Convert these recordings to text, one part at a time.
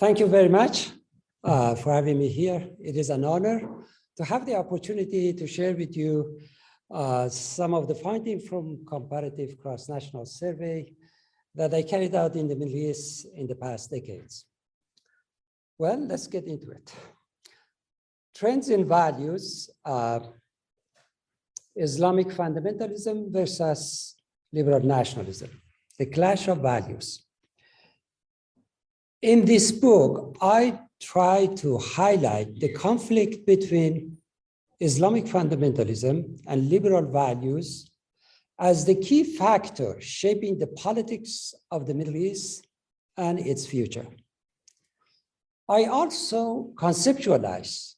Thank you very much for having me here. It is an honor to have the opportunity to share with you some of the findings from comparative cross-national survey that I carried out in the Middle East in the past decades. Well, let's get into it. Trends in values, Islamic fundamentalism versus liberal nationalism, the clash of values. In this book, I try to highlight the conflict between Islamic fundamentalism and liberal values as the key factor shaping the politics of the Middle East and its future. I also conceptualize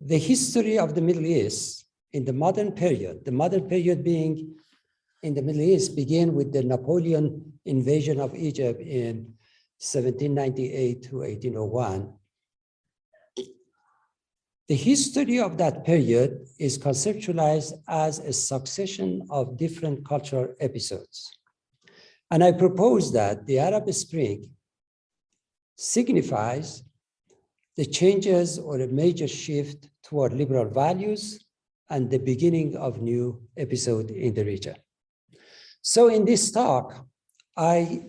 the history of the Middle East in the modern period being in the Middle East began with the Napoleon invasion of Egypt in 1798 to 1801. The history of that period is conceptualized as a succession of different cultural episodes. And I propose that the Arab Spring signifies the changes or a major shift toward liberal values and the beginning of new episode in the region. So in this talk, I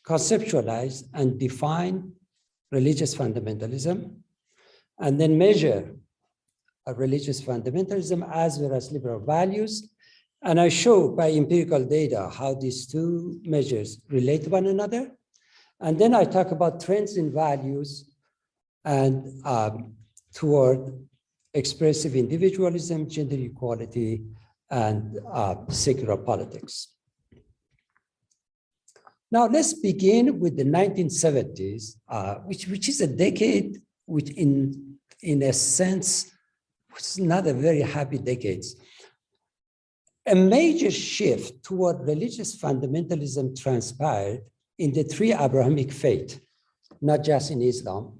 conceptualize and define religious fundamentalism, and then measure religious fundamentalism as well as liberal values. And I show by empirical data how these two measures relate to one another. And then I talk about trends in values and toward expressive individualism, gender equality, and secular politics. Now let's begin with the 1970s, which is a decade which in a sense, was not a very happy decade. A major shift toward religious fundamentalism transpired in the three Abrahamic faiths, not just in Islam.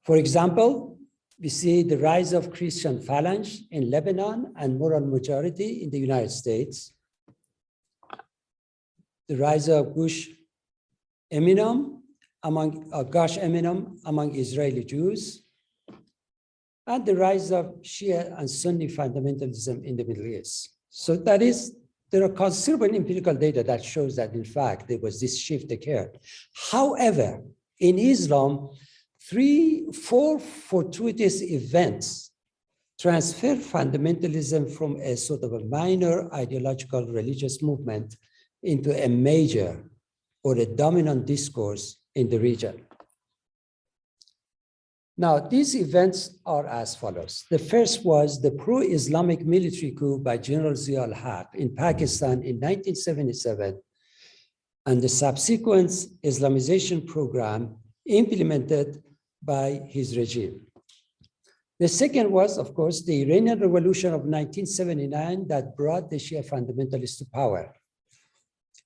For example, we see the rise of Christian phalange in Lebanon and moral majority in the United States. The rise of Gush Eminum among Israeli Jews, and the rise of Shia and Sunni fundamentalism in the Middle East. So there are considerable empirical data that shows that in fact there was this shift occurred. However, in Islam, 4 fortuitous events transfer fundamentalism from a sort of a minor ideological religious movement into a major or a dominant discourse in the region. Now, these events are as follows. The first was the pro-Islamic military coup by General Zia al-Haq in Pakistan in 1977, and the subsequent Islamization program implemented by his regime. The second was, of course, the Iranian Revolution of 1979 that brought the Shia fundamentalists to power.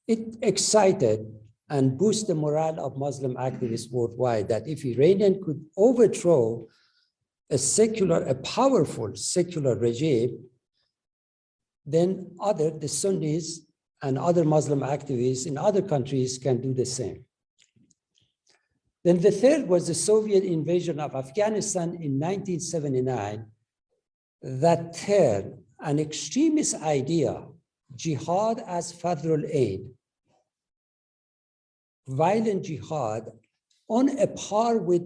It excited and boosted the morale of Muslim activists worldwide that if Iranian could overthrow a powerful secular regime, then the Sunnis and other Muslim activists in other countries can do the same. Then the third was the Soviet invasion of Afghanistan in 1979 that turned an extremist idea, jihad as federal aid, violent jihad, on a par with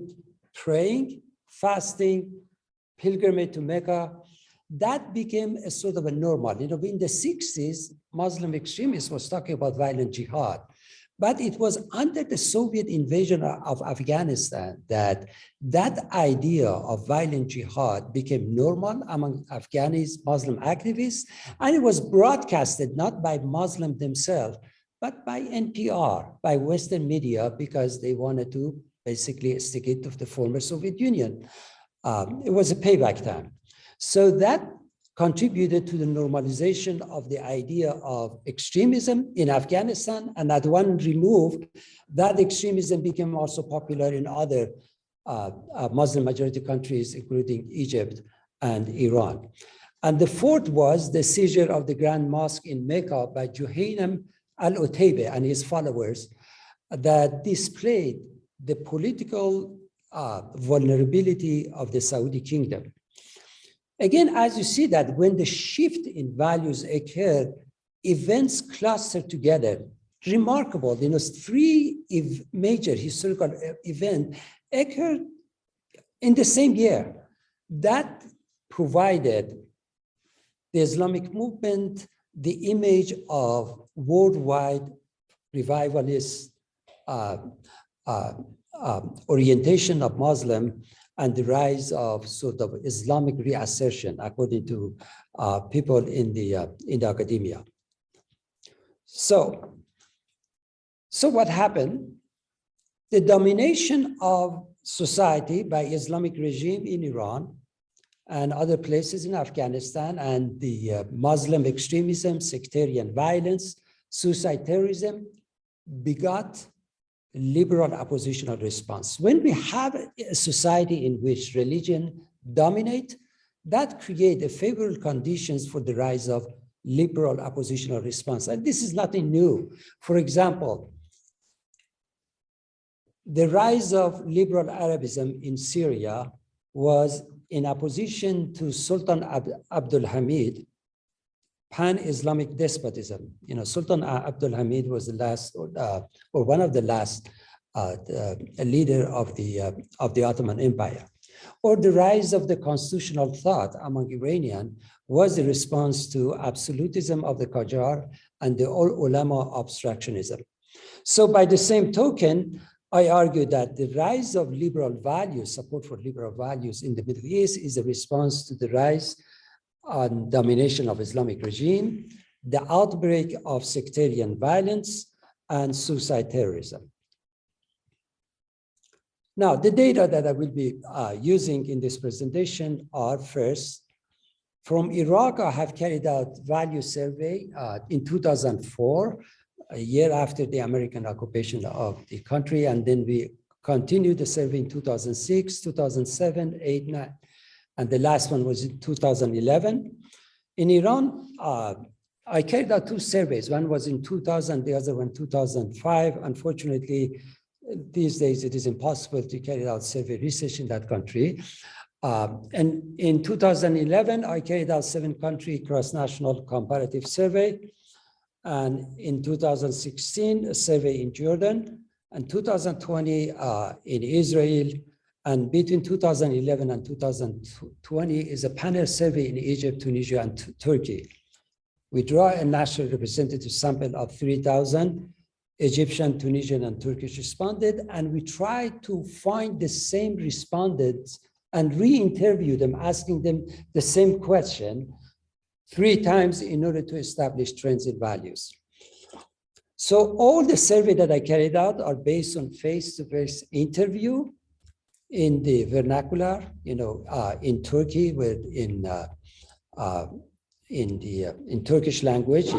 praying, fasting, pilgrimage to Mecca. That became a sort of a normal. In the 60s, Muslim extremists was talking about violent jihad. But it was under the Soviet invasion of Afghanistan that idea of violent jihad became normal among Afghani Muslim activists, and it was broadcasted not by Muslims themselves, but by NPR, by Western media, because they wanted to basically stick it to the former Soviet Union. It was a payback time. So that contributed to the normalization of the idea of extremism in Afghanistan, and at one remove, that extremism became also popular in other Muslim majority countries, including Egypt and Iran. And the fourth was the seizure of the Grand Mosque in Mecca by Juhaynam al-Utayba and his followers that displayed the political vulnerability of the Saudi kingdom. Again, as you see that when the shift in values occurred, events clustered together. Remarkable, three major historical events occurred in the same year. That provided the Islamic movement the image of worldwide revivalist orientation of Muslim and the rise of sort of Islamic reassertion, according to people in the academia. So what happened? The domination of society by Islamic regime in Iran and other places in Afghanistan, and the Muslim extremism, sectarian violence, suicide terrorism begot liberal oppositional response. When we have a society in which religion dominates, that creates favorable conditions for the rise of liberal oppositional response. And this is nothing new. For example, the rise of liberal Arabism in Syria was in opposition to Sultan Abdul Hamid, pan-Islamic despotism. Sultan Abdul Hamid was the last, or one of the last leader of the Ottoman Empire. Or the rise of the constitutional thought among Iranians was the response to absolutism of the Qajar and the ulama obstructionism. So by the same token, I argue that the rise of liberal values, support for liberal values in the Middle East is a response to the rise and domination of Islamic regime, the outbreak of sectarian violence, and suicide terrorism. Now, the data that I will be using in this presentation are first, from Iraq, I have carried out value survey in 2004, a year after the American occupation of the country, and then we continued the survey in 2006, 2007, 8, 9, and the last one was in 2011. In Iran, I carried out two surveys. One was in 2000, the other one 2005. Unfortunately, these days it is impossible to carry out survey research in that country. And in 2011, I carried out 7-country cross-national comparative survey. And in 2016, a survey in Jordan, and 2020 in Israel, and between 2011 and 2020 is a panel survey in Egypt, Tunisia, and Turkey. We draw a national representative sample of 3,000 Egyptian, Tunisian, and Turkish responded, and we try to find the same respondents and re-interview them, asking them the same question 3 times in order to establish trends in values. So all the survey that I carried out are based on face-to-face interview in the vernacular, in Turkey, in Turkish language,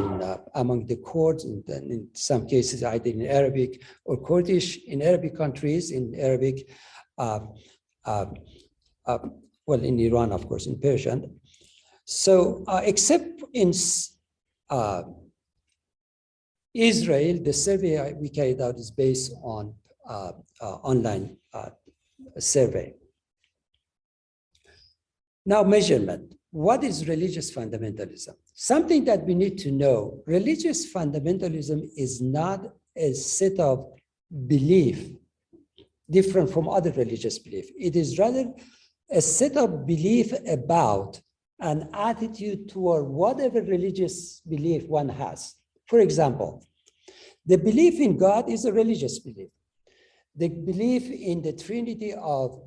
among the Kurds, and in some cases either in Arabic or Kurdish, in Arabic countries, in Arabic, well, in Iran, of course, in Persian. So except in Israel, the survey we carried out is based on online survey. Now, measurement. What is religious fundamentalism? Something that we need to know. Religious fundamentalism is not a set of belief different from other religious belief. It is rather a set of belief about an attitude toward whatever religious belief one has. For example, the belief in God is a religious belief. The belief in the Trinity of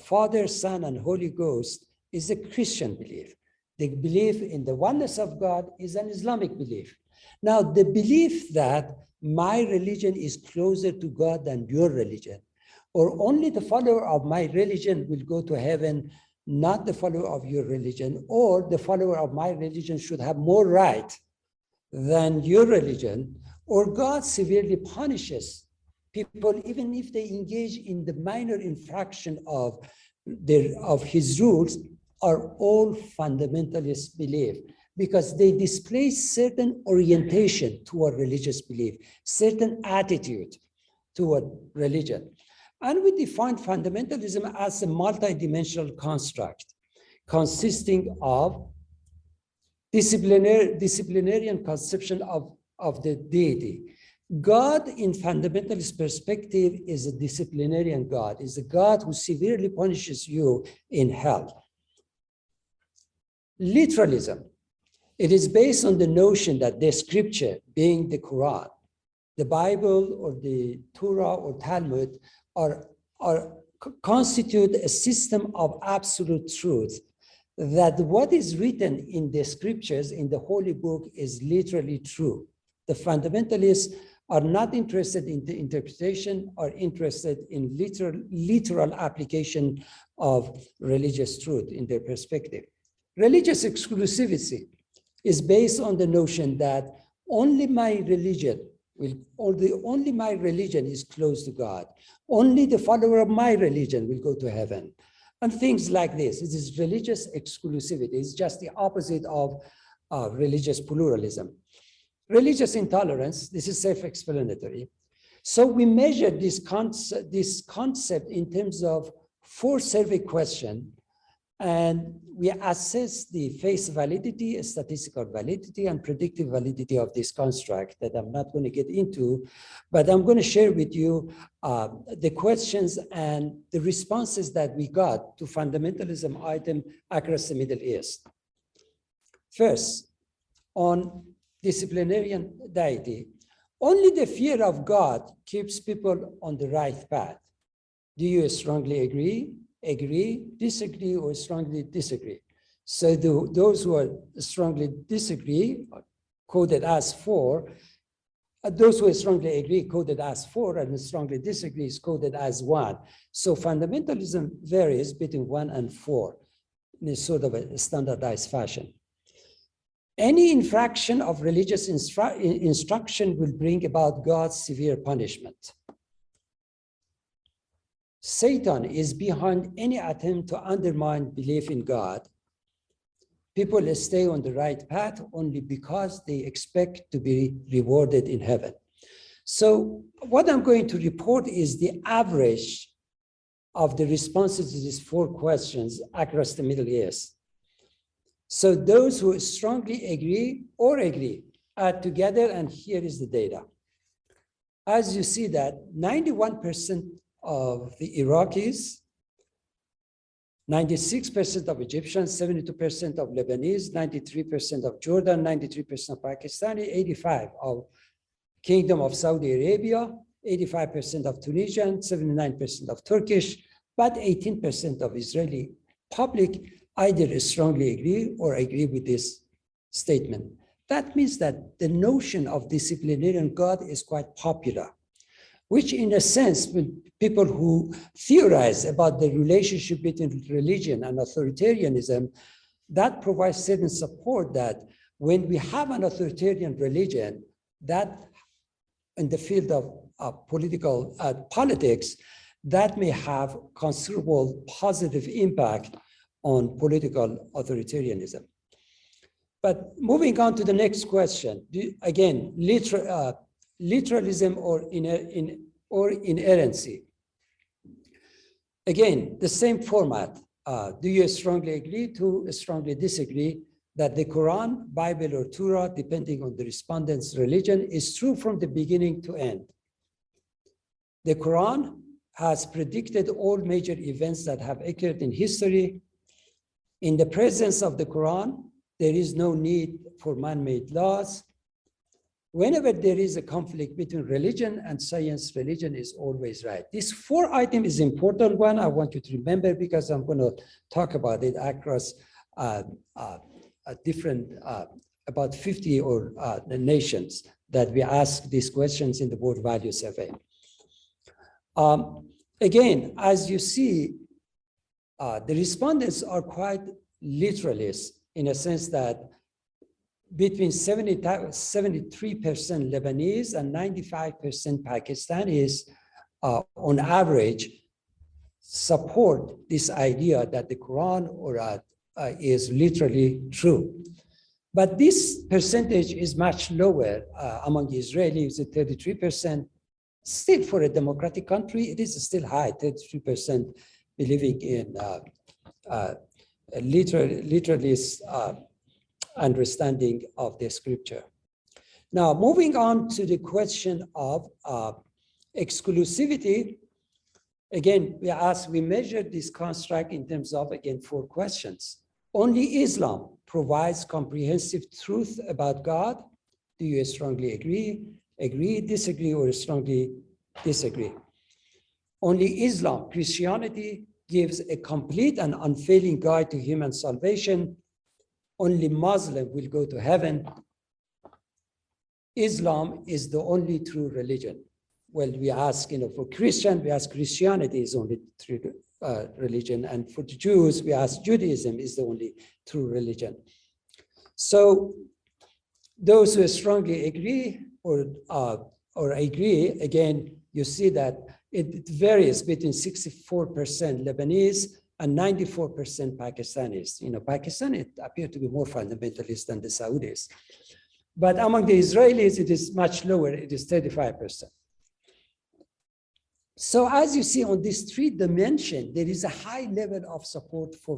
Father, Son, and Holy Ghost is a Christian belief. The belief in the oneness of God is an Islamic belief. Now, the belief that my religion is closer to God than your religion, or only the follower of my religion will go to heaven, not the follower of your religion, or the follower of my religion should have more right than your religion, or God severely punishes people even if they engage in the minor infraction of his rules, are all fundamentalist belief, because they display certain orientation toward religious belief, certain attitude toward religion. And we define fundamentalism as a multidimensional construct consisting of disciplinarian conception of the deity. God, in fundamentalist perspective, is a disciplinarian God, is a God who severely punishes you in hell. Literalism, it is based on the notion that the scripture, being the Quran, the Bible or the Torah or Talmud, constitute a system of absolute truth, that what is written in the scriptures, in the holy book, is literally true. The fundamentalists are not interested in the interpretation, are interested in literal application of religious truth in their perspective. Religious exclusivity is based on the notion that only my religion only my religion is close to God. Only the follower of my religion will go to heaven. And things like this. It is religious exclusivity. It's just the opposite of religious pluralism. Religious intolerance, this is self-explanatory. So we measure this concept in terms of 4 survey questions, and we assess the face validity, statistical validity, and predictive validity of this construct that I'm not going to get into, but I'm going to share with you the questions and the responses that we got to fundamentalism item across the Middle East. First, on disciplinarian deity, only the fear of God keeps people on the right path. Do you strongly agree, disagree, or strongly disagree? So those who are strongly disagree are coded as 4. Those who strongly agree coded as 4, and strongly disagree is coded as 1. So fundamentalism varies between 1 and 4 in a sort of a standardized fashion. Any infraction of religious instruction will bring about God's severe punishment. Satan is behind any attempt to undermine belief in God. People stay on the right path only because they expect to be rewarded in heaven. So what I'm going to report is the average of the responses to these 4 questions across the Middle East. So those who strongly agree add together, and here is the data. As you see that 91% of the Iraqis, 96% of Egyptians, 72% of Lebanese, 93% of Jordan, 93% of Pakistani, 85% of Kingdom of Saudi Arabia, 85% of Tunisian, 79% of Turkish, but 18% of Israeli public either strongly agree or agree with this statement. That means that the notion of disciplinarian God is quite popular, which in a sense, when people who theorize about the relationship between religion and authoritarianism, that provides certain support that when we have an authoritarian religion, that in the field of politics, that may have considerable positive impact on political authoritarianism. But moving on to the next question, again, literalism or inerrancy. Again, the same format. Do you strongly agree to strongly disagree that the Quran, Bible, or Torah, depending on the respondent's religion, is true from the beginning to end? The Quran has predicted all major events that have occurred in history. In the presence of the Quran, there is no need for man-made laws. Whenever there is a conflict between religion and science, religion is always right. This 4 item is important one. I want you to remember because I'm going to talk about it across different, about 50 or nations that we ask these questions in the World Value Survey. Again, as you see, the respondents are quite literalist in a sense that between 73% Lebanese and 95% Pakistanis, on average, support this idea that the Quran is literally true. But this percentage is much lower among Israelis at 33%, Still, for a democratic country, it is still high, 33% believing in literally understanding of the scripture. Now, moving on to the question of exclusivity, again, we measured this construct in terms of, again, 4 questions. Only Islam provides comprehensive truth about God. Do you strongly agree, disagree, or strongly disagree? Only Islam, Christianity, gives a complete and unfailing guide to human salvation. Only Muslim will go to heaven. Islam is the only true religion. Well, we ask, for Christian, we ask Christianity is only true religion, and for the Jews, we ask Judaism is the only true religion. So those who strongly agree or agree, again, you see that it varies between 64% Lebanese and 94% Pakistanis. Pakistan appear to be more fundamentalist than the Saudis. But among the Israelis, it is much lower, it is 35%. So as you see on these 3 dimensions, there is a high level of support for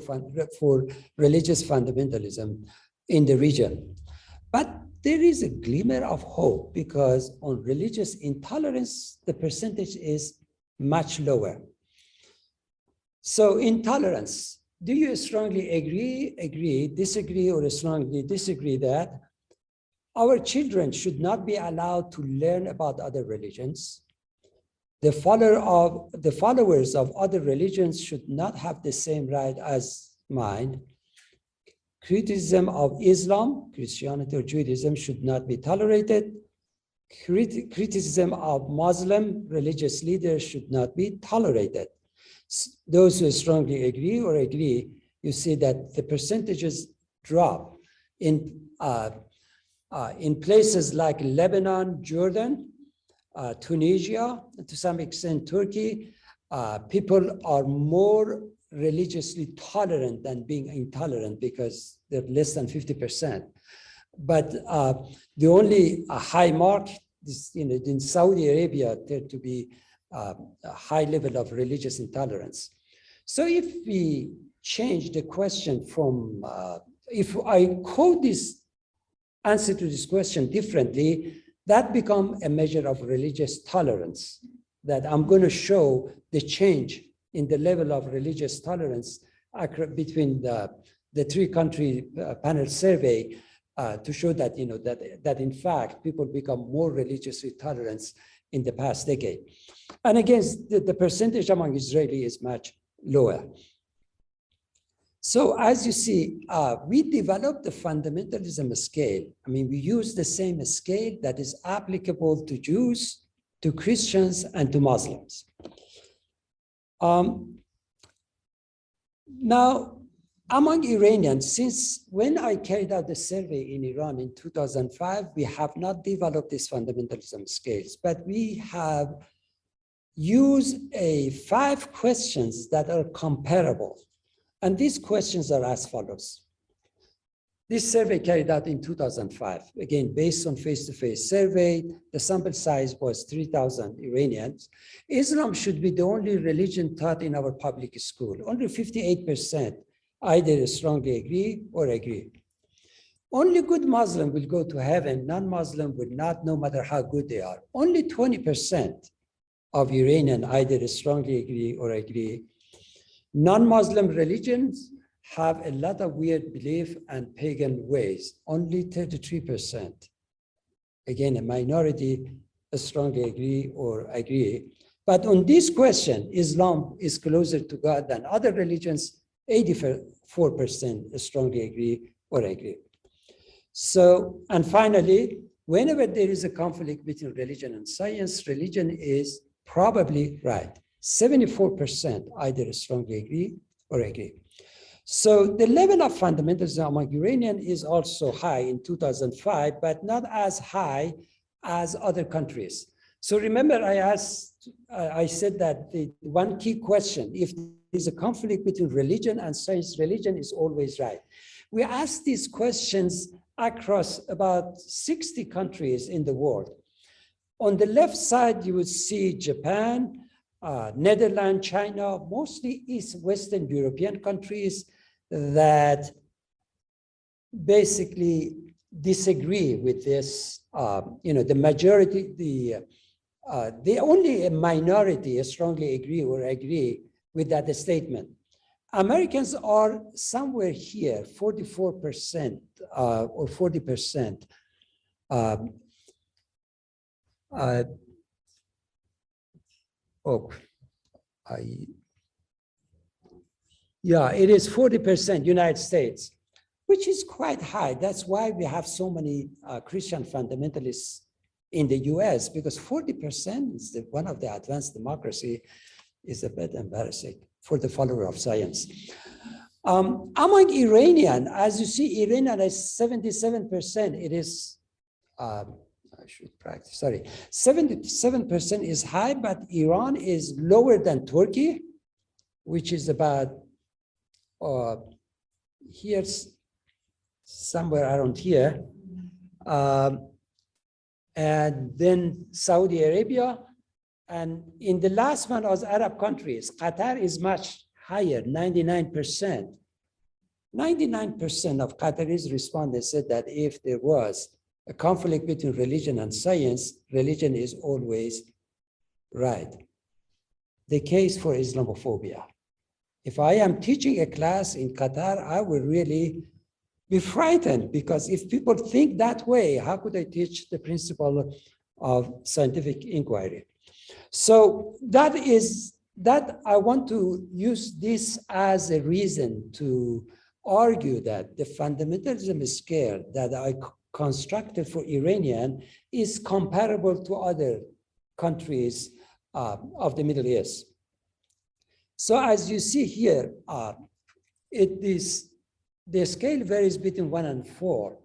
religious fundamentalism in the region. But there is a glimmer of hope because on religious intolerance, the percentage is much lower. So intolerance, do you strongly agree, disagree, or strongly disagree that our children should not be allowed to learn about other religions? The followers of other religions should not have the same right as mine. Criticism of Islam, Christianity, or Judaism should not be tolerated. Criticism of Muslim religious leaders should not be tolerated. Those who strongly agree, you see that the percentages drop in places like Lebanon, Jordan, Tunisia, to some extent Turkey. People are more religiously tolerant than being intolerant because they're less than 50%. But the only high mark is, in Saudi Arabia, there to be a high level of religious intolerance. So if we change the question from, if I code this answer to this question differently, that becomes a measure of religious tolerance, that I'm going to show the change in the level of religious tolerance between the 3-country panel survey to show that, that in fact, people become more religiously tolerant in the past decade. And again, the percentage among Israeli is much lower. So as you see, we developed the fundamentalism scale. I mean, we use the same scale that is applicable to Jews, to Christians, and to Muslims. Now, among Iranians, since when I carried out the survey in Iran in 2005, we have not developed these fundamentalism scales, but we have used 5 questions that are comparable. And these questions are as follows. This survey carried out in 2005, again, based on face-to-face survey, the sample size was 3,000 Iranians. Islam should be the only religion taught in our public school. Only 58% either strongly agree or agree. Only good Muslim will go to heaven, non-Muslim will not, no matter how good they are. Only 20% of Iranian either strongly agree or agree. Non-Muslim religions have a lot of weird belief and pagan ways, only 33%. Again, a minority strongly agree or agree. But on this question, Islam is closer to God than other religions, 84% strongly agree or agree. So, and finally, whenever there is a conflict between religion and science, religion is probably right. 74% either strongly agree or agree. So the level of fundamentalism among Iranians is also high in 2005, but not as high as other countries. So remember, I said that the one key question, if there's a conflict between religion and science, religion is always right. We asked these questions across about 60 countries in the world. On the left side, you would see Japan, Netherlands, China, mostly East Western European countries that basically disagree with this. The majority, the only a minority strongly agree with that statement. Americans are somewhere here, 44% or 40%. Yeah, it is 40% United States, which is quite high. That's why we have so many Christian fundamentalists in the US, because 40% is one of the advanced democracy is a bit embarrassing for the follower of science. Among Iranian, as you see, Iranian is 77%. It is, I should practice, sorry. 77% is high, but Iran is lower than Turkey, which is about, here's somewhere around here. And then Saudi Arabia. And in the last one was Arab countries. Qatar is much higher, 99%. 99% of Qataris respondents said that if there was a conflict between religion and science, religion is always right. The case for Islamophobia. If I am teaching a class in Qatar, I will really be frightened, because if people think that way, how could I teach the principle of scientific inquiry? So that I want to use this as a reason to argue that the fundamentalism scale that I constructed for Iranian is comparable to other countries of the Middle East. So as you see here, the scale varies between 1 and 4.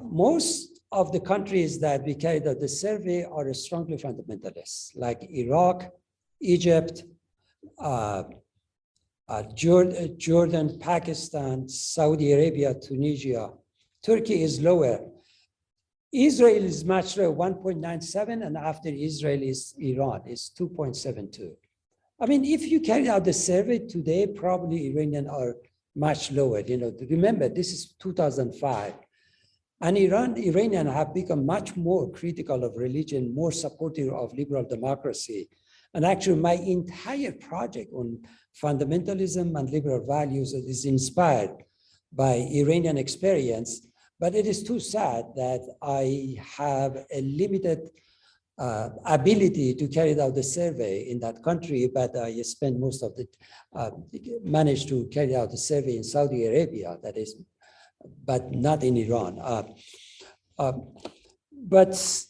Most of the countries that we carried out the survey are strongly fundamentalists, like Iraq, Egypt, Jordan, Pakistan, Saudi Arabia, Tunisia. Turkey is lower. Israel is much lower, 1.97, and after Israel is Iran, is 2.72. I mean, if you carry out the survey today, probably Iranian are much lower. Remember, this is 2005. And Iranian have become much more critical of religion, more supportive of liberal democracy. And actually, my entire project on fundamentalism and liberal values is inspired by Iranian experience. But it is too sad that I have a limited ability to carry out the survey in that country, but I spent most of the, managed to carry out the survey in Saudi Arabia, that is, but not in Iran. But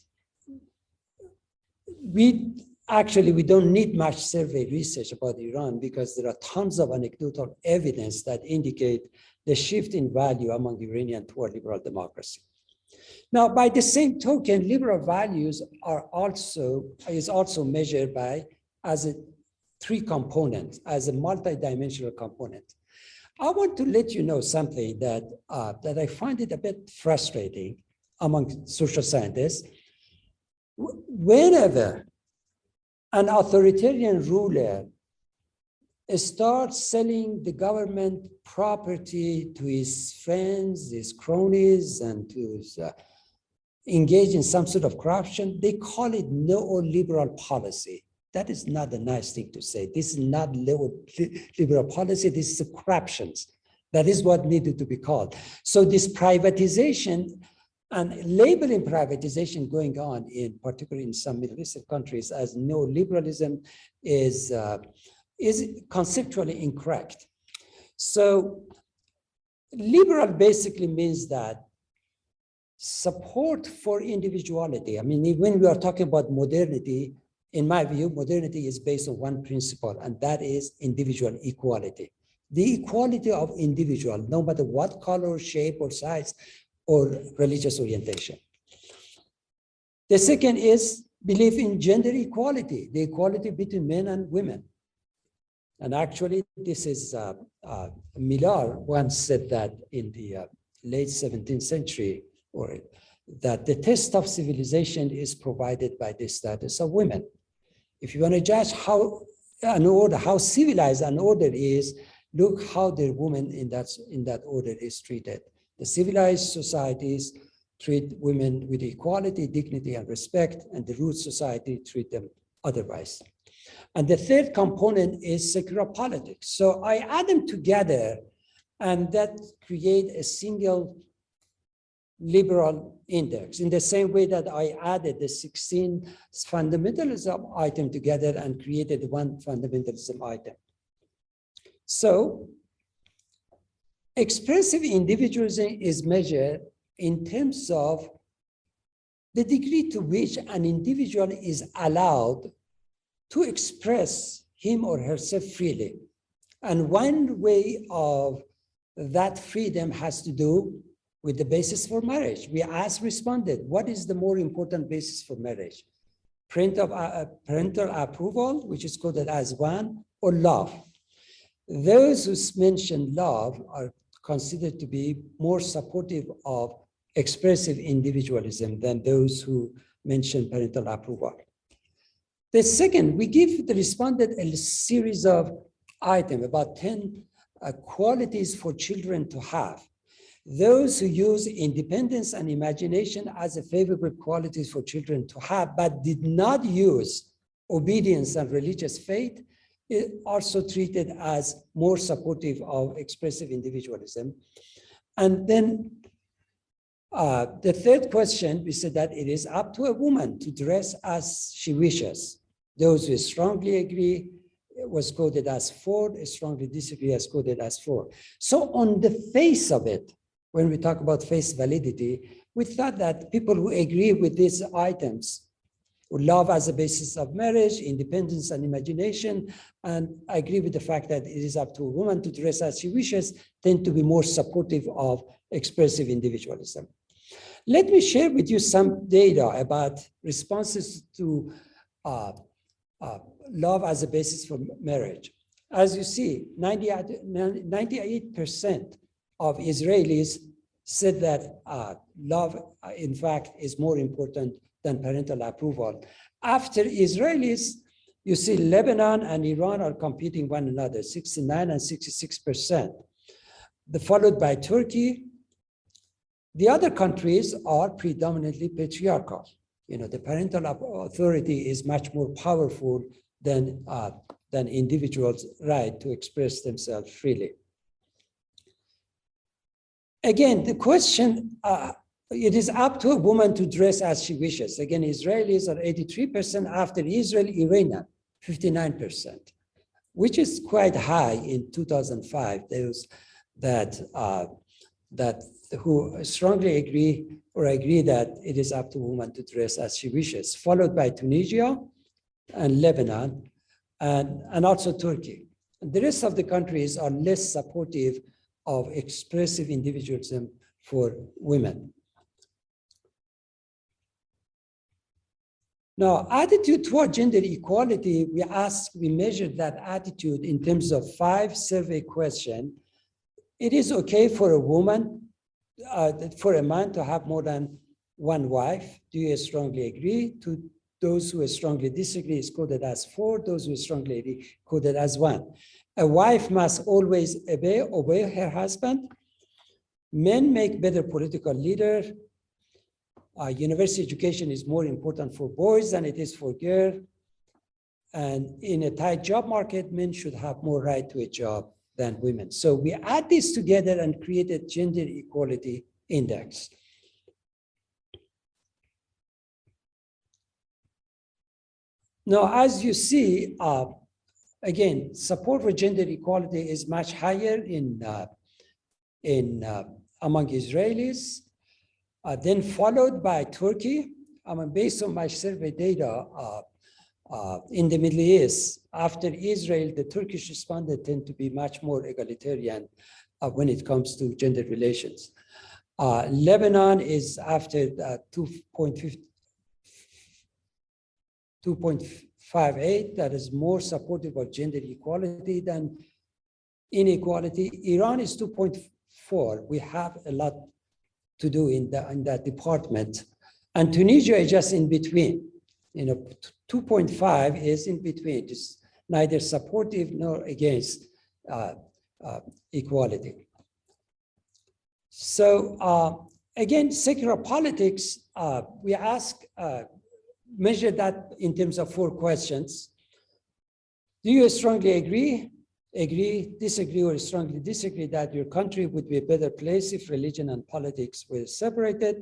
we don't need much survey research about Iran, because there are tons of anecdotal evidence that indicate the shift in value among Iranian toward liberal democracy. Now, by the same token, liberal values is also measured by as a 3 components, as a multidimensional component. I want to let you know something that I find it a bit frustrating among social scientists. Whenever an authoritarian ruler starts selling the government property to his friends, his cronies, and to engage in some sort of corruption, they call it neoliberal policy. That is not a nice thing to say. This is not liberal policy, this is corruptions. That is what needed to be called. So this privatization and labeling privatization going on, in particular in some Middle Eastern countries, as neoliberalism is conceptually incorrect. So liberal basically means that support for individuality. I mean, when we are talking about modernity, in my view, modernity is based on one principle, and that is individual equality. The equality of individual, no matter what color, shape, or size, or religious orientation. The second is belief in gender equality, the equality between men and women. And actually, this is, Millar once said that in the late 17th century, or that the test of civilization is provided by the status of women. If you want to judge how civilized an order is, look how the woman in that order is treated. The civilized societies treat women with equality, dignity, and respect, and the root society treat them otherwise. And the third component is secular politics. So I add them together, and that create a single liberal index, in the same way that I added the 16 fundamentalism item together and created one fundamentalism item. So expressive individualism is measured in terms of the degree to which an individual is allowed to express him or herself freely. And one way of that freedom has to do with the basis for marriage. We responded, what is the more important basis for marriage? Parental approval, which is coded as one, or love? Those who mention love are considered to be more supportive of expressive individualism than those who mention parental approval. The second, we give the respondent a series of items, about 10 qualities for children to have. Those who use independence and imagination as a favorable qualities for children to have, but did not use obedience and religious faith, is also treated as more supportive of expressive individualism. And then the third question, we said that it is up to a woman to dress as she wishes. Those who strongly agree was coded as 4, strongly disagree as coded as 4. So on the face of it, when we talk about face validity, we thought that people who agree with these items, love as a basis of marriage, independence and imagination, and I agree with the fact that it is up to a woman to dress as she wishes, tend to be more supportive of expressive individualism. Let me share with you some data about responses to love as a basis for marriage. As you see, 98% of Israelis said that love, in fact, is more important than parental approval. After Israelis, you see Lebanon and Iran are competing one another, 69 and 66%. Followed by Turkey. The other countries are predominantly patriarchal. You know, the parental authority is much more powerful than individuals' right to express themselves freely. Again, the question, it is up to a woman to dress as she wishes. Again, Israelis are 83%, after Israel, Iranian, 59%, which is quite high in 2005. Those who strongly agree that it is up to a woman to dress as she wishes, followed by Tunisia and Lebanon, and also Turkey. And the rest of the countries are less supportive of expressive individualism for women. Now, attitude toward gender equality, we measured that attitude in terms of 5 survey questions. It is okay for a woman, for a man to have more than one wife. Do you strongly agree? To those who strongly disagree is coded as 4. Those who strongly agree coded as 1. A wife must always obey her husband. Men make better political leaders. University education is more important for boys than it is for girls. And in a tight job market, men should have more right to a job than women. So we add this together and created gender equality index. Now, as you see, again, support for gender equality is much higher among Israelis, then followed by Turkey. Based on my survey data, in the Middle East, after Israel, the Turkish respondents tend to be much more egalitarian when it comes to gender relations. Lebanon is after 2.58, that is more supportive of gender equality than inequality. Iran is 2.4. We have a lot to do in that department. And Tunisia is just in between. 2.5 is in between. It's neither supportive nor against equality. So again, secular politics, we measure that in terms of 4 questions. Do you strongly agree, disagree, or strongly disagree that your country would be a better place if religion and politics were separated,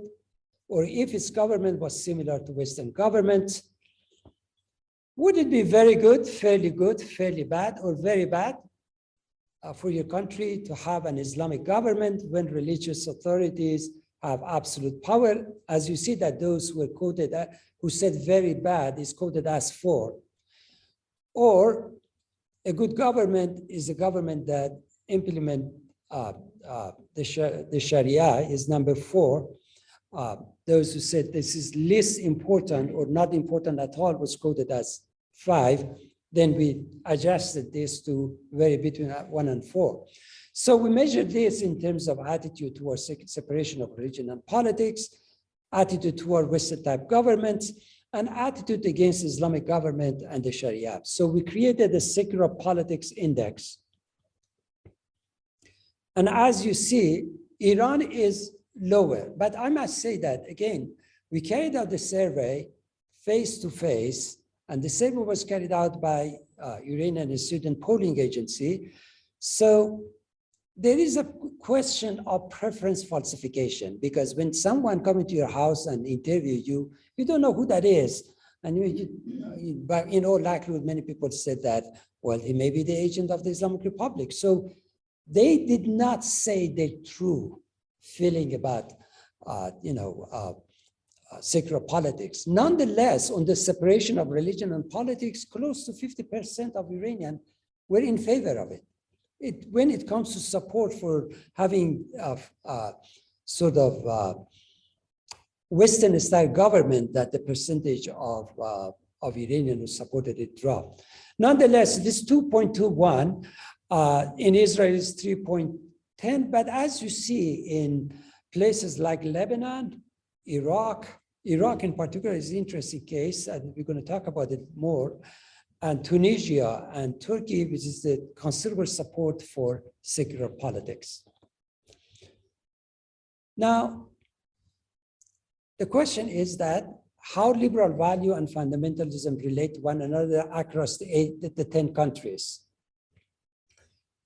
or if its government was similar to Western governments? Would it be very good, fairly bad, or very bad for your country to have an Islamic government when religious authorities have absolute power? As you see that those who were quoted, who said very bad, is quoted as 4. Or a good government is a government that implement the Sharia is number 4. Those who said this is less important or not important at all was quoted as 5. Then we adjusted this to vary between 1 and 4. So we measured this in terms of attitude towards separation of religion and politics, attitude toward Western type governments, and attitude against Islamic government and the Sharia. So we created a secular politics index. And as you see, Iran is lower. But I must say that, again, we carried out the survey face-to-face, and the survey was carried out by Iranian student polling agency. So there is a question of preference falsification, because when someone comes into your house and interview you, you don't know who that is. And but in all likelihood, many people said that, well, he may be the agent of the Islamic Republic. So they did not say their true feeling about, secular politics. Nonetheless, on the separation of religion and politics, close to 50% of Iranians were in favor of it. When it comes to support for having Western-style government, that the percentage of Iranians who supported it dropped. Nonetheless, this 2.21 in Israel is 3.10, but as you see in places like Lebanon, Iraq in particular is an interesting case, and we're going to talk about it more, and Tunisia and Turkey, which is the considerable support for secular politics. Now, the question is that how liberal value and fundamentalism relate to one another across the 10 countries.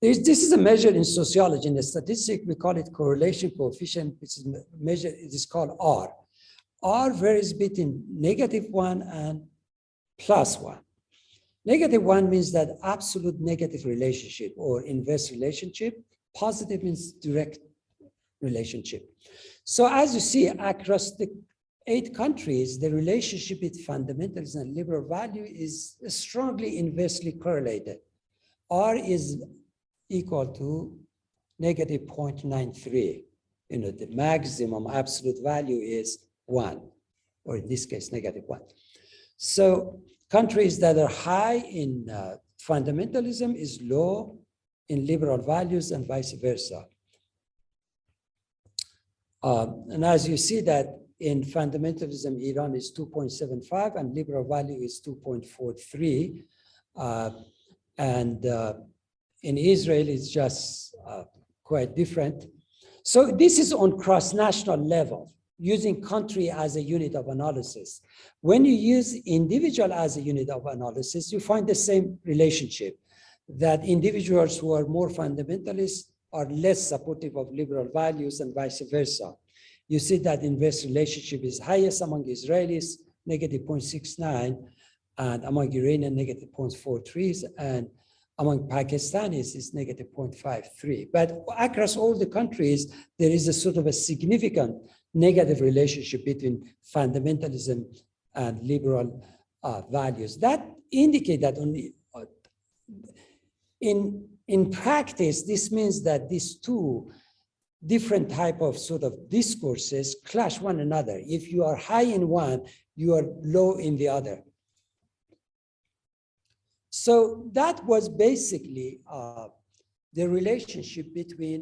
This is a measure in sociology. In the statistic, we call it correlation coefficient, which is measured, it is called R. R varies between -1 and +1. -1 means that absolute negative relationship or inverse relationship. Positive means direct relationship. So as you see, across the 8 countries, the relationship with fundamentalism and liberal value is strongly inversely correlated. R is equal to -0.93. The maximum absolute value is 1, or in this case, -1. So countries that are high in fundamentalism is low in liberal values and vice versa. And as you see that in fundamentalism, Iran is 2.75 and liberal value is 2.43. In Israel, it's just quite different. So this is on cross-national level, using country as a unit of analysis. When you use individual as a unit of analysis, you find the same relationship, that individuals who are more fundamentalist are less supportive of liberal values and vice versa. You see that inverse relationship is highest among Israelis, -0.69, and among Iranian, -0.43, and among Pakistanis is -0.53. But across all the countries, there is a sort of a significant negative relationship between fundamentalism and liberal values. That indicate that only in practice, this means that these 2 different type of discourses clash one another. If you are high in one, you are low in the other. So that was basically the relationship between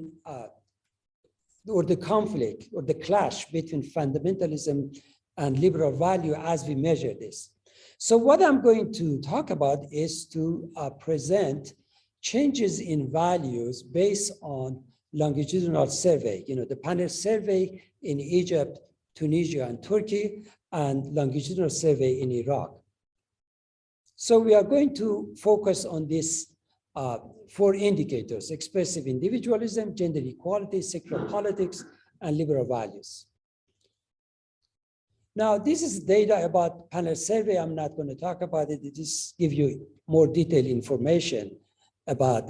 or the conflict or the clash between fundamentalism and liberal value as we measure this. So what I'm going to talk about is to present changes in values based on longitudinal survey, the panel survey in Egypt, Tunisia, and Turkey, and longitudinal survey in Iraq. So we are going to focus on these 4 indicators: expressive individualism, gender equality, secular politics, and liberal values. Now, this is data about panel survey. I'm not going to talk about it. It just give you more detailed information about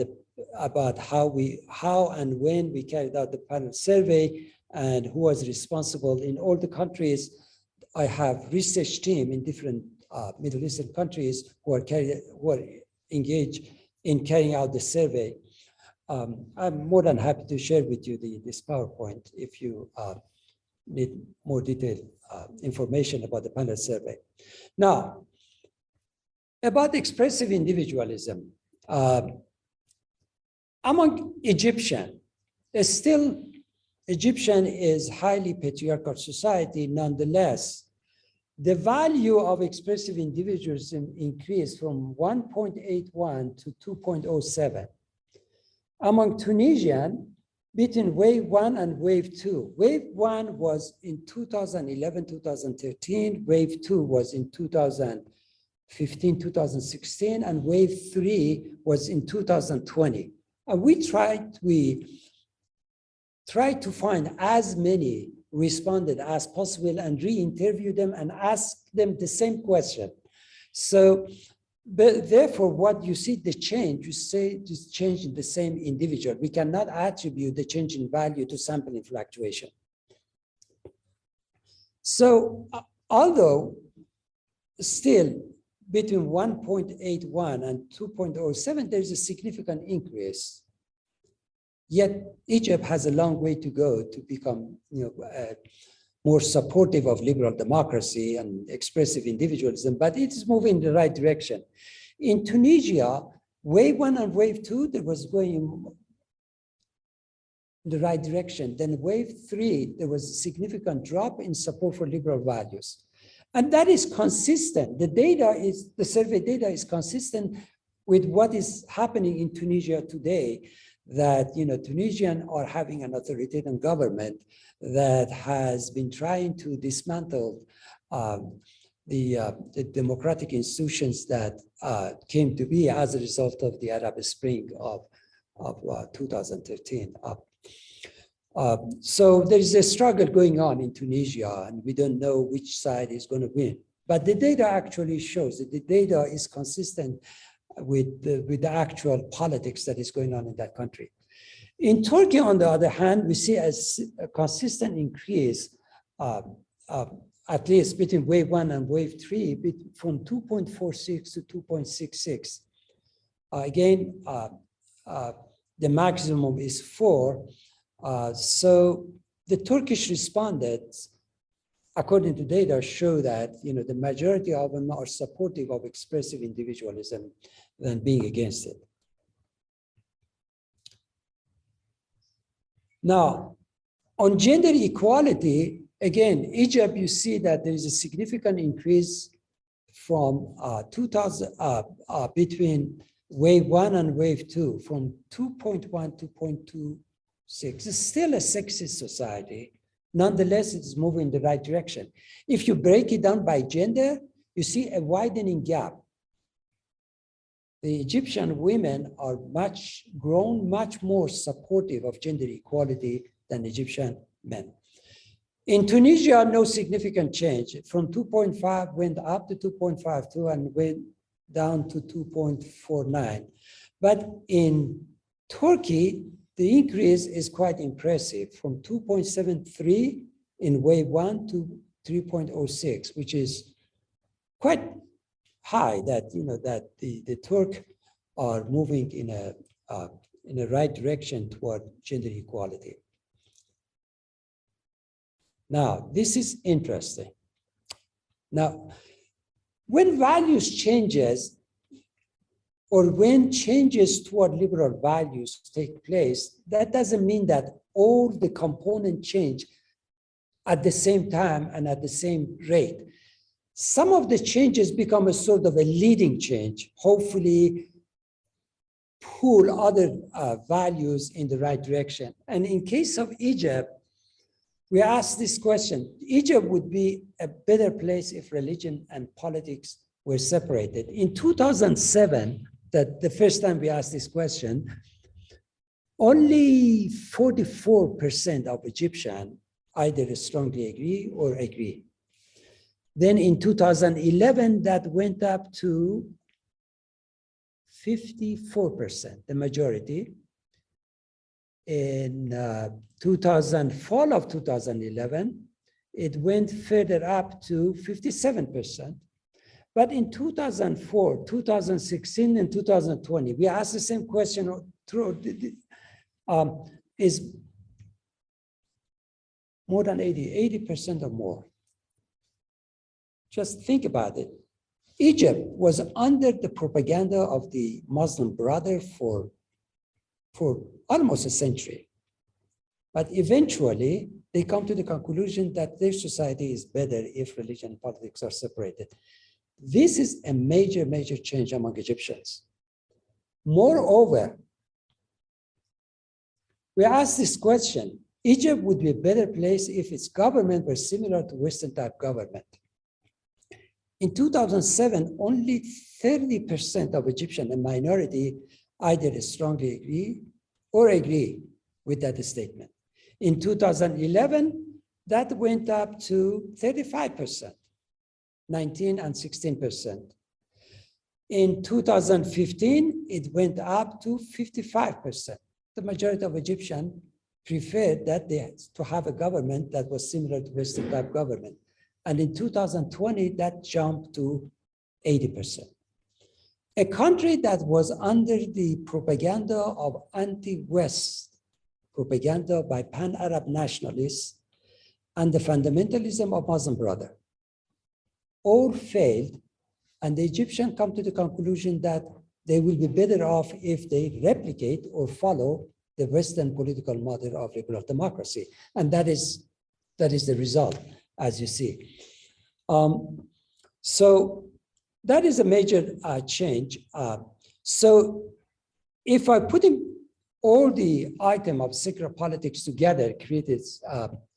how and when we carried out the panel survey and who was responsible in all the countries. I have research team in different Middle Eastern countries who are engaged in carrying out the survey. I'm more than happy to share with you this PowerPoint if you need more detailed information about the panel survey. Now, about expressive individualism, among Egyptian, Egyptian is highly patriarchal society. Nonetheless, the value of expressive individualism increased from 1.81 to 2.07. Among Tunisian, between wave 1 and wave 2. Wave 1 was in 2011, 2013. Wave 2 was in 2015, 2016. And wave 3 was in 2020. And we tried to find as many responded as possible and re-interview them and ask them the same question. So, but therefore, what you see the change, you say this change in the same individual. We cannot attribute the change in value to sampling fluctuation. So, although still between 1.81 and 2.07, there's a significant increase. Yet Egypt has a long way to go to become, more supportive of liberal democracy and expressive individualism, but it is moving in the right direction. In Tunisia, wave 1 and wave 2, there was going in the right direction. Then wave 3, there was a significant drop in support for liberal values. And that is consistent. The survey data is consistent with what is happening in Tunisia today, that Tunisians are having an authoritarian government that has been trying to dismantle the democratic institutions that came to be as a result of the Arab Spring of 2013. So there is a struggle going on in Tunisia, and we don't know which side is going to win. But the data actually shows that the data is consistent with the actual politics that is going on in that country. In Turkey, on the other hand, we see a consistent increase, at least between wave 1 and wave 3, from 2.46 to 2.66. Again, the maximum is 4. So the Turkish respondents, according to data, show that the majority of them are supportive of expressive individualism than being against it. Now, on gender equality, again, Egypt, you see that there is a significant increase from between wave 1 and wave 2, from 2.1 to 0.26. It's still a sexist society. Nonetheless, it's moving in the right direction. If you break it down by gender, you see a widening gap. The Egyptian women are much more supportive of gender equality than Egyptian men. In Tunisia, no significant change. From 2.5 went up to 2.52 and went down to 2.49. But in Turkey, the increase is quite impressive, from 2.73 in wave 1 to 3.06, which is quite high. That that the Turks are moving in a right direction toward gender equality. Now, this is interesting. Now, when values changes, or when changes toward liberal values take place, that doesn't mean that all the component change at the same time and at the same rate. Some of the changes become a sort of a leading change, hopefully pull other values in the right direction. And in case of Egypt, we asked this question: Egypt would be a better place if religion and politics were separated. In 2007, that the first time we asked this question, only 44% of Egyptians either strongly agree or agree. Then in 2011, that went up to 54%, the majority. In fall of 2011, it went further up to 57%. But in 2004, 2016, and 2020, we asked the same question is more than 80% or more. Just think about it. Egypt was under the propaganda of the Muslim Brotherhood for almost a century. But eventually, they come to the conclusion that their society is better if religion and politics are separated. This is a major, major change among Egyptians. Moreover, we asked this question: Egypt would be a better place if its government were similar to Western type government. In 2007, only 30% of Egyptian, a minority, either strongly agree with that statement. In 2011, that went up to 35%, 19 and 16%. In 2015, it went up to 55%. The majority of Egyptians preferred that to have a government that was similar to Western type government. And in 2020, that jumped to 80%. A country that was under the propaganda of anti-West propaganda by pan-Arab nationalists and the fundamentalism of Muslim Brotherhood all failed, and the Egyptians come to the conclusion that they will be better off if they replicate or follow the Western political model of liberal democracy. And that is the result, as you see. So that is a major change. So if I put in all the item of secular politics together, created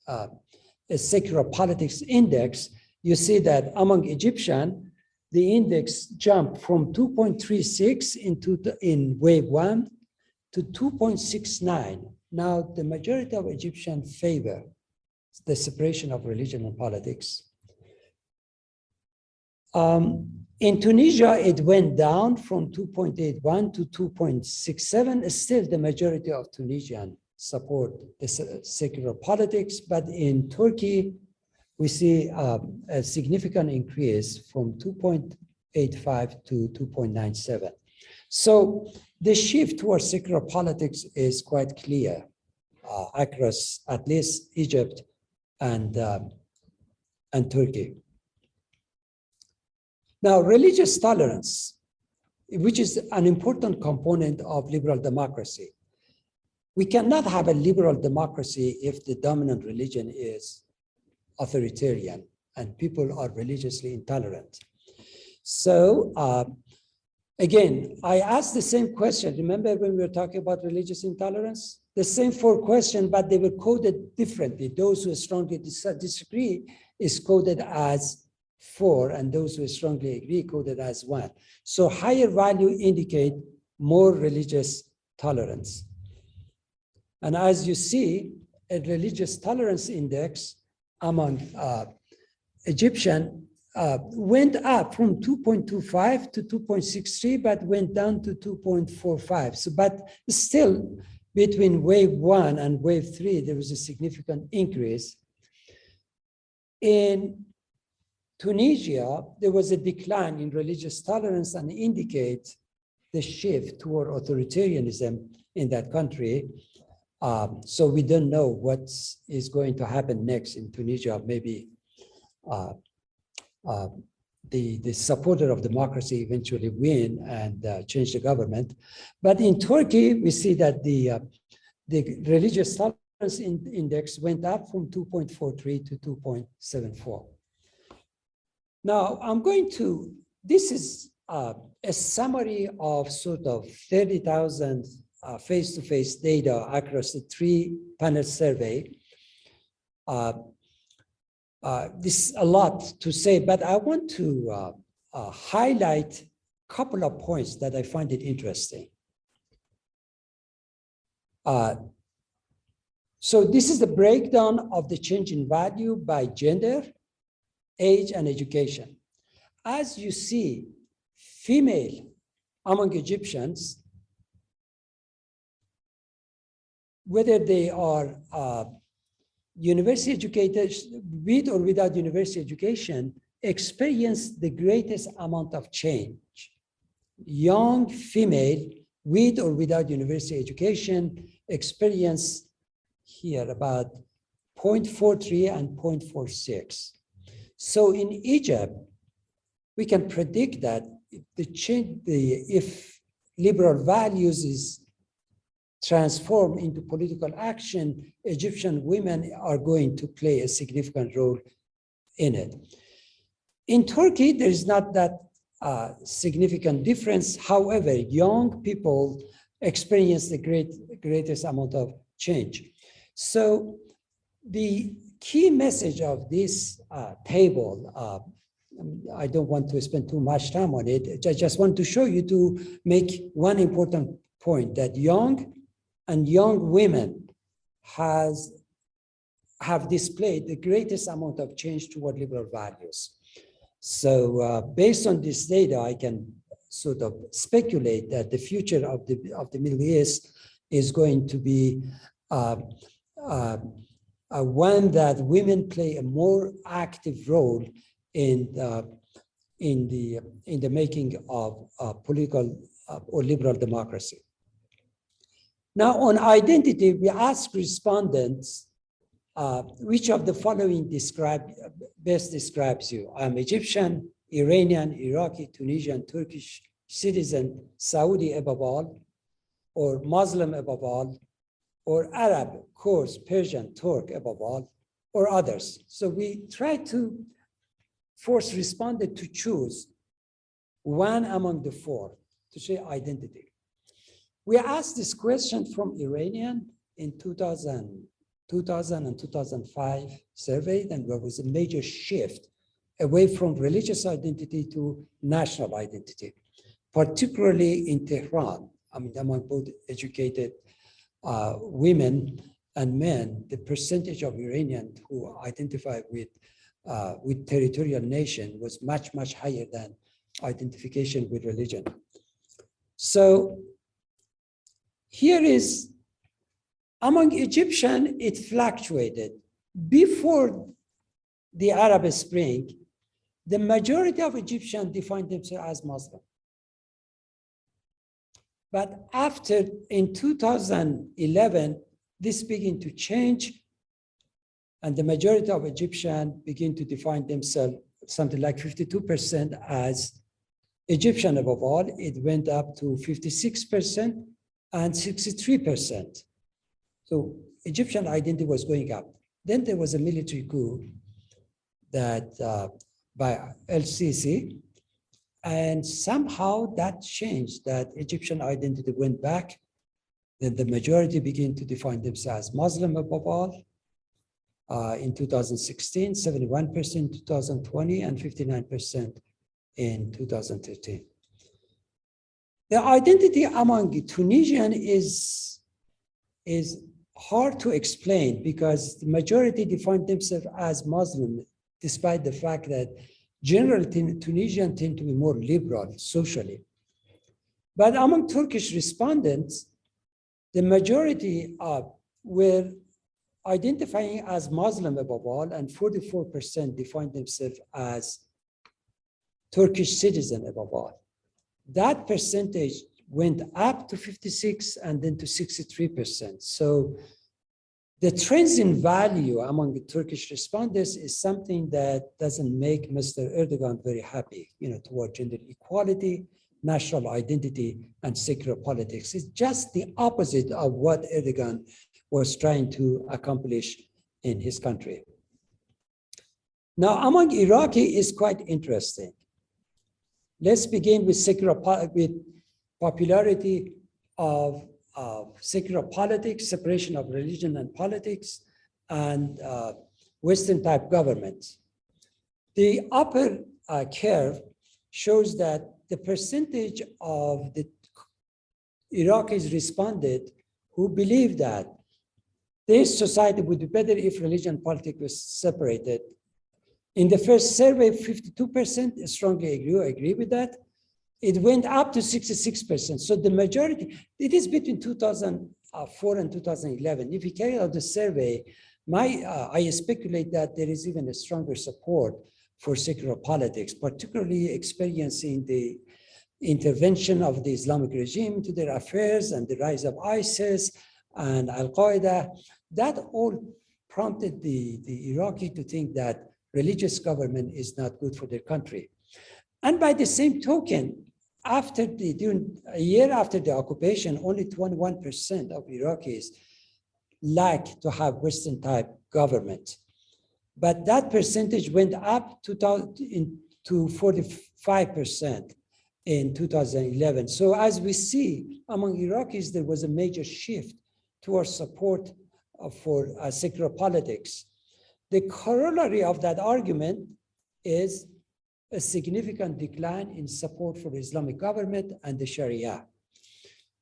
a secular politics index, you see that among Egyptians, the index jumped from 2.36 in wave one to 2.69. Now, the majority of Egyptians favor the separation of religion and politics. In Tunisia, it went down from 2.81 to 2.67. Still, the majority of Tunisians support the secular politics, but in Turkey, we see a significant increase from 2.85 to 2.97. So the shift towards secular politics is quite clear across at least Egypt and Turkey. Now, religious tolerance, which is an important component of liberal democracy. We cannot have a liberal democracy if the dominant religion is authoritarian and people are religiously intolerant. So again, I asked the same question. Remember when we were talking about religious intolerance? The same four questions, but they were coded differently. Those who strongly disagree is coded as 4, and those who strongly agree coded as 1. So higher value indicate more religious tolerance. And as you see, a religious tolerance index among Egyptian went up from 2.25 to 2.63, but went down to 2.45. So, but still, between wave 1 and wave 3, there was a significant increase. In Tunisia, there was a decline in religious tolerance and indicate the shift toward authoritarianism in that country. So we don't know what is going to happen next in Tunisia. Maybe the supporter of democracy eventually win and change the government. But in Turkey, we see that the religious tolerance index went up from 2.43 to 2.74. Now, this is a summary of sort of 30,000 face-to-face data across the 3-panel survey. This is a lot to say, but I want to highlight a couple of points that I find it interesting. So this is the breakdown of the change in value by gender, age, and education. As you see, female among Egyptians, whether they are university educated, with or without university education, experience the greatest amount of change. Young female with or without university education experience here about 0.43 and 0.46. So in Egypt, we can predict that if liberal values is transformed into political action, Egyptian women are going to play a significant role in it. In Turkey, there is not that significant difference. However, young people experience the greatest amount of change. So the key message of this table, I don't want to spend too much time on it. I just want to show you to make one important point, that young women have displayed the greatest amount of change toward liberal values. So based on this data, I can sort of speculate that the future of the Middle East is going to be one that women play a more active role in the making of political or liberal democracy. Now, on identity, we asked respondents, which of the following best describes you? I'm Egyptian, Iranian, Iraqi, Tunisian, Turkish citizen, Saudi above all, or Muslim above all, or Arab, Kurd, Persian, Turk above all, or others. So we try to force respondents to choose one among the four to say identity. We asked this question from Iranian in 2000 and 2005 survey, and there was a major shift away from religious identity to national identity, particularly in Tehran. I mean, among both educated women and men, the percentage of Iranians who identify with territorial nation was much, much higher than identification with religion. So here is, among Egyptians, it fluctuated. Before the Arab Spring, the majority of Egyptians defined themselves as Muslim. But after, in 2011, this began to change, and the majority of Egyptians begin to define themselves, something like 52% as Egyptian above all. It went up to 56% and 63%. So Egyptian identity was going up. Then there was a military coup that by LCC, and somehow that changed, that Egyptian identity went back. Then the majority began to define themselves as Muslim above all. In 2016, 71% in 2020, and 59% in 2013. The identity among Tunisian is hard to explain because the majority define themselves as Muslim, despite the fact that generally Tunisians tend to be more liberal socially. But among Turkish respondents, the majority were identifying as Muslim above all, and 44% defined themselves as Turkish citizen above all. That percentage went up to 56 and then to 63%. So The trends in value among the Turkish respondents is something that doesn't make Mr. Erdogan very happy, toward gender equality, national identity, and secular politics. It's just the opposite of what Erdogan was trying to accomplish in his country. Now, among Iraqi is quite interesting. Let's begin with popularity of secular politics, separation of religion and politics, and Western type governments. The upper curve shows that the percentage of the Iraqis responded who believe that this society would be better if religion and politics was separated. In the first survey, 52% strongly agree with that. It went up to 66%. So the majority, it is between 2004 and 2011. If you carry out the survey, I speculate that there is even a stronger support for secular politics, particularly experiencing the intervention of the Islamic regime to their affairs and the rise of ISIS and Al-Qaeda. That all prompted the Iraqi to think that religious government is not good for their country. And by the same token, during a year after the occupation, only 21% of Iraqis like to have Western type government. But that percentage went up to 45% in 2011. So as we see among Iraqis, there was a major shift towards support for secular politics. The corollary of that argument is a significant decline in support for the Islamic government and the Sharia.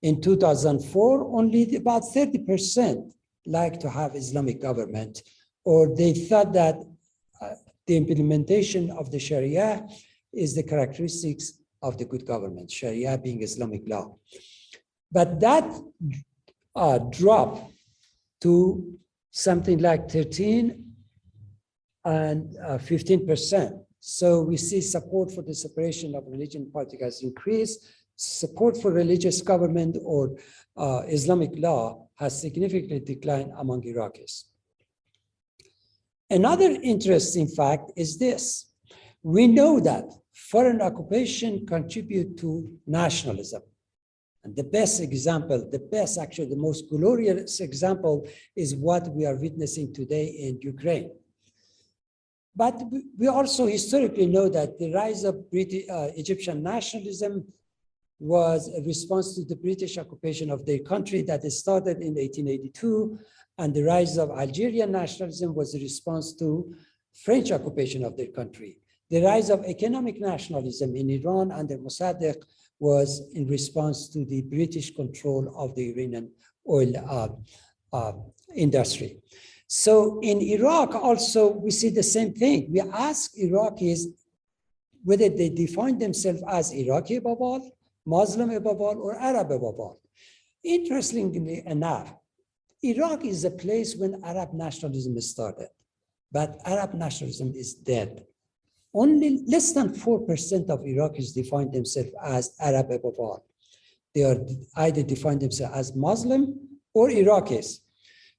In 2004, only about 30% like to have Islamic government, or they thought that the implementation of the Sharia is the characteristics of the good government, Sharia being Islamic law. But that dropped to something like 13 and 15%. So we see support for the separation of religion and politics has increased. Support for religious government or Islamic law has significantly declined among Iraqis. Another interesting fact is this. We know that foreign occupation contribute to nationalism. And the best example, the most glorious example is what we are witnessing today in Ukraine. But we also historically know that the rise of Egyptian nationalism was a response to the British occupation of their country that started in 1882, and the rise of Algerian nationalism was a response to French occupation of their country. The rise of economic nationalism in Iran under Mossadegh was in response to the British control of the Iranian oil industry. So in Iraq also, we see the same thing. We ask Iraqis whether they define themselves as Iraqi above all, Muslim above all, or Arab above all. Interestingly enough, Iraq is a place when Arab nationalism started, but Arab nationalism is dead. Only less than 4% of Iraqis define themselves as Arab above all. They are either define themselves as Muslim or Iraqis.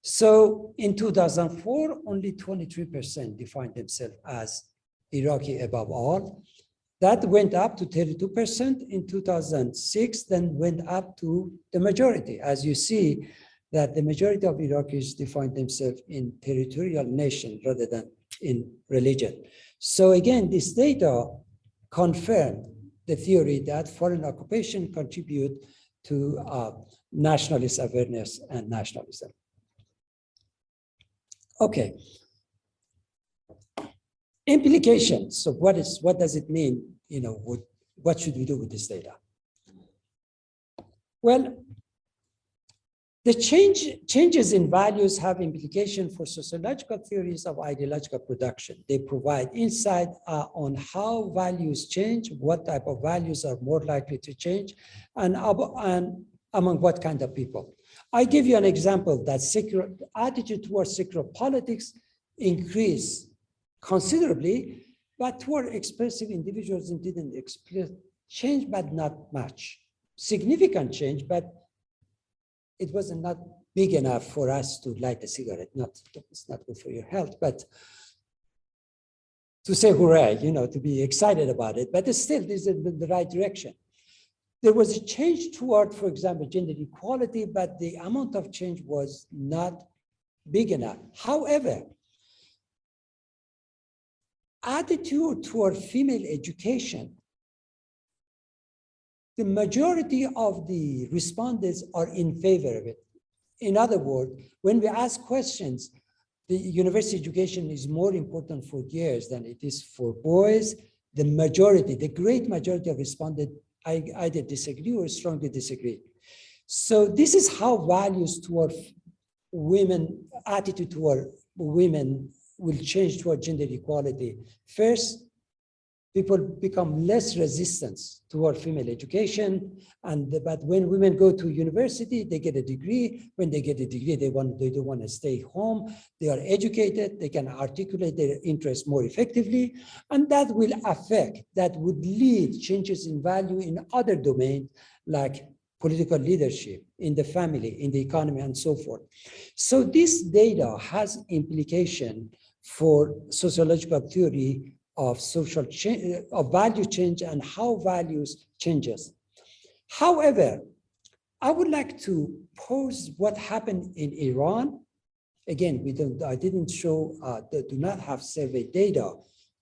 So in 2004, only 23% defined themselves as Iraqi above all. That went up to 32% in 2006, then went up to the majority. As you see, that the majority of Iraqis define themselves in territorial nation rather than in religion. So again, this data confirmed the theory that foreign occupation contribute to nationalist awareness and nationalism. Okay. Implications. So what does it mean? What should we do with this data? Well, the changes in values have implication for sociological theories of ideological production. They provide insight on how values change, what type of values are more likely to change, and among what kind of people. I give you an example that secular attitude towards secular politics increased considerably, but toward expressive individualism didn't change, but not much. Significant change, but it was not big enough for us to light a cigarette. It's not good for your health, but to say hooray, to be excited about it. But still, this is the right direction. There was a change toward, for example, gender equality, but the amount of change was not big enough. However, attitude toward female education, the majority of the respondents are in favor of it. In other words, when we ask questions, the university education is more important for girls than it is for boys. The majority, the great majority of respondents either disagree or strongly disagree. So this is how values toward women, attitude toward women will change toward gender equality. First, people become less resistant toward female education, but when women go to university, they get a degree. When they get a degree, they don't want to stay home. They are educated, they can articulate their interests more effectively, and that would lead changes in value in other domains like political leadership, in the family, in the economy, and so forth. So this data has implication for sociological theory of social change, of value change, and how values changes. However, I would like to pose what happened in Iran. Again, I didn't show, do not have survey data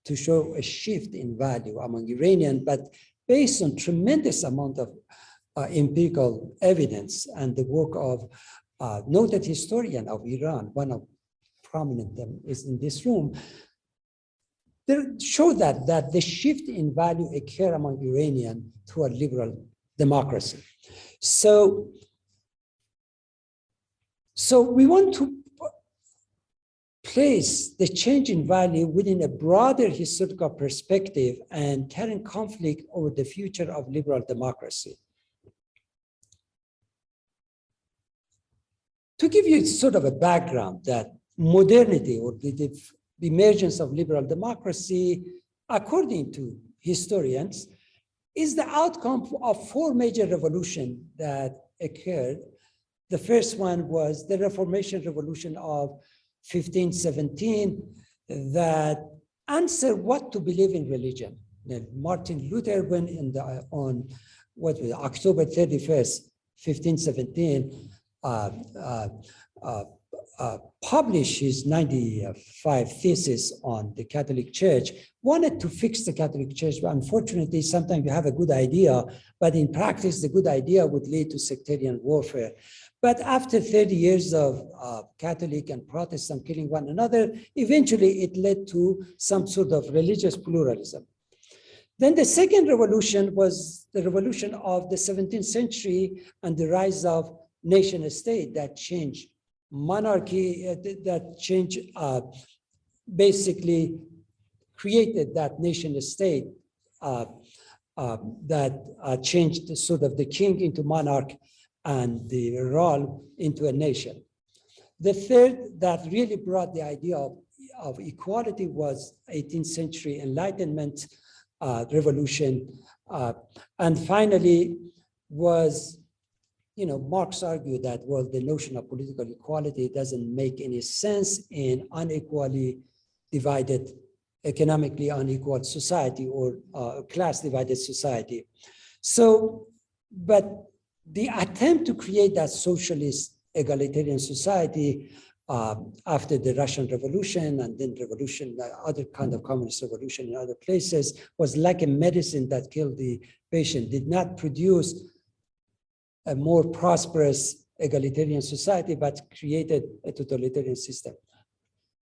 to show a shift in value among Iranians, but based on tremendous amount of empirical evidence and the work of noted historian of Iran, one of prominent them is in this room, they show that the shift in value occur among Iranians toward liberal democracy. So we want to place the change in value within a broader historical perspective and current conflict over the future of liberal democracy. To give you sort of a background that modernity or the emergence of liberal democracy, according to historians, is the outcome of four major revolutions that occurred. The first one was the Reformation Revolution of 1517 that answered what to believe in religion. Martin Luther went on October 31st, 1517, published his 95 thesis on the Catholic Church, wanted to fix the Catholic Church, but unfortunately, sometimes you have a good idea, but in practice, the good idea would lead to sectarian warfare. But after 30 years of Catholic and Protestant killing one another, eventually it led to some sort of religious pluralism. Then the second revolution was the revolution of the 17th century and the rise of nation state that changed monarchy, that changed, basically created that nation state that changed sort of the king into monarch and the realm into a nation. The third that really brought the idea of equality was 18th century Enlightenment revolution. And finally was, Marx argued that, well, the notion of political equality doesn't make any sense in unequally divided, economically unequal society or class divided society. So, but the attempt to create that socialist egalitarian society after the Russian Revolution and then revolution, other kind of communist revolution in other places was like a medicine that killed the patient, did not produce a more prosperous egalitarian society, but created a totalitarian system.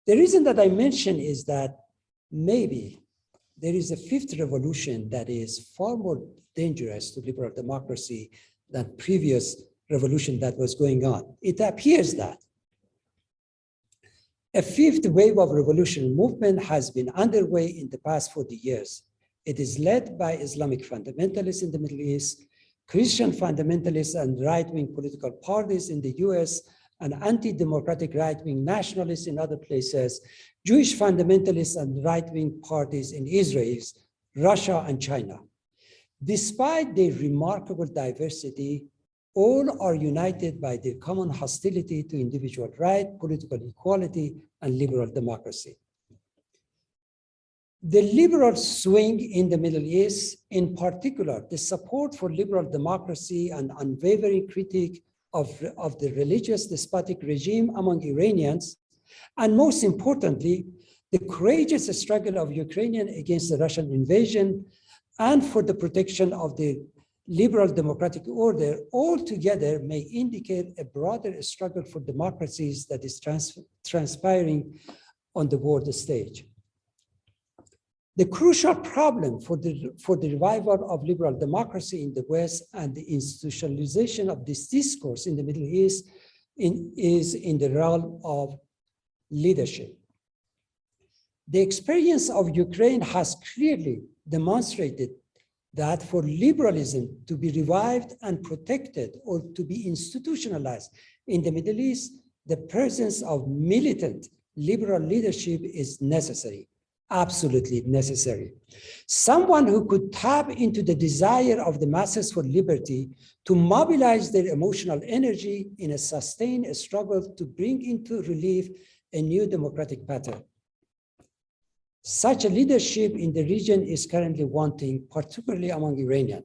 The reason that I mention is that maybe there is a fifth revolution that is far more dangerous to liberal democracy than previous revolution that was going on. It appears that a fifth wave of revolutionary movement has been underway in the past 40 years. It is led by Islamic fundamentalists in the Middle East, Christian fundamentalists and right-wing political parties in the US, and anti-democratic right-wing nationalists in other places, Jewish fundamentalists and right-wing parties in Israel, Russia, and China. Despite their remarkable diversity, all are united by the common hostility to individual right, political equality, and liberal democracy. The liberal swing in the Middle East, in particular, the support for liberal democracy and unwavering critique of the religious despotic regime among Iranians, and most importantly, the courageous struggle of Ukrainians against the Russian invasion and for the protection of the liberal democratic order, altogether may indicate a broader struggle for democracies that is transpiring on the world stage. The crucial problem for the revival of liberal democracy in the West and the institutionalization of this discourse in the Middle East is in the realm of leadership. The experience of Ukraine has clearly demonstrated that for liberalism to be revived and protected or to be institutionalized in the Middle East, the presence of militant liberal leadership is necessary. Absolutely necessary. Someone who could tap into the desire of the masses for liberty to mobilize their emotional energy in a sustained struggle to bring into relief a new democratic pattern. Such a leadership in the region is currently wanting, particularly among Iranians.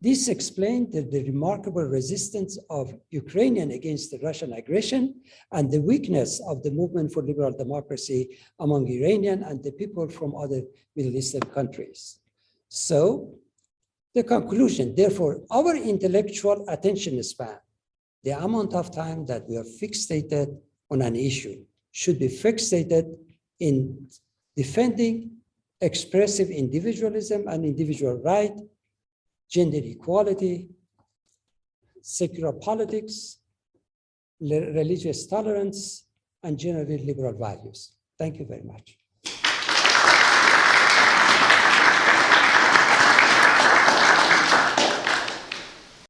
This explains the remarkable resistance of Ukrainians against the Russian aggression and the weakness of the movement for liberal democracy among Iranians and the people from other Middle Eastern countries. So, the conclusion, therefore, our intellectual attention span, the amount of time that we are fixated on an issue, should be fixated in defending expressive individualism and individual right, gender equality, secular politics, religious tolerance, and generally liberal values. Thank you very much.